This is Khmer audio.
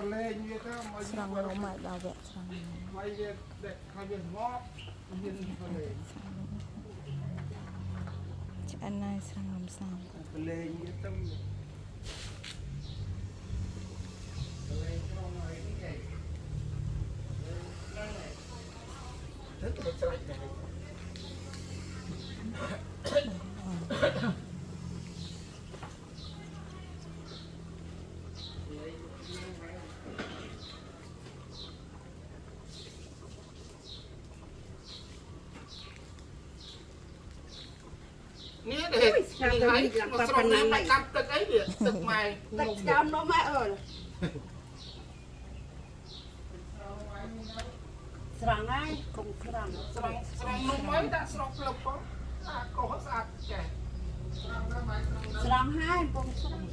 ស្រង់លំឲ្យដល់វគ្គស្រង់ឆ្អិនហើយស្រង់លំសំនេះទេនេះហើយមកស្រង់នេះមិនដាំទឹកអីនេះទឹកម៉ែទឹកដើមនោះម៉ែអើយស្រង់ហើយកុំខ្លាំងស្រង់នំអីដាក់ស្រង់ក្លឹបផងអាកោស្អាតចេះស្រង់ហើយកុំស្រង់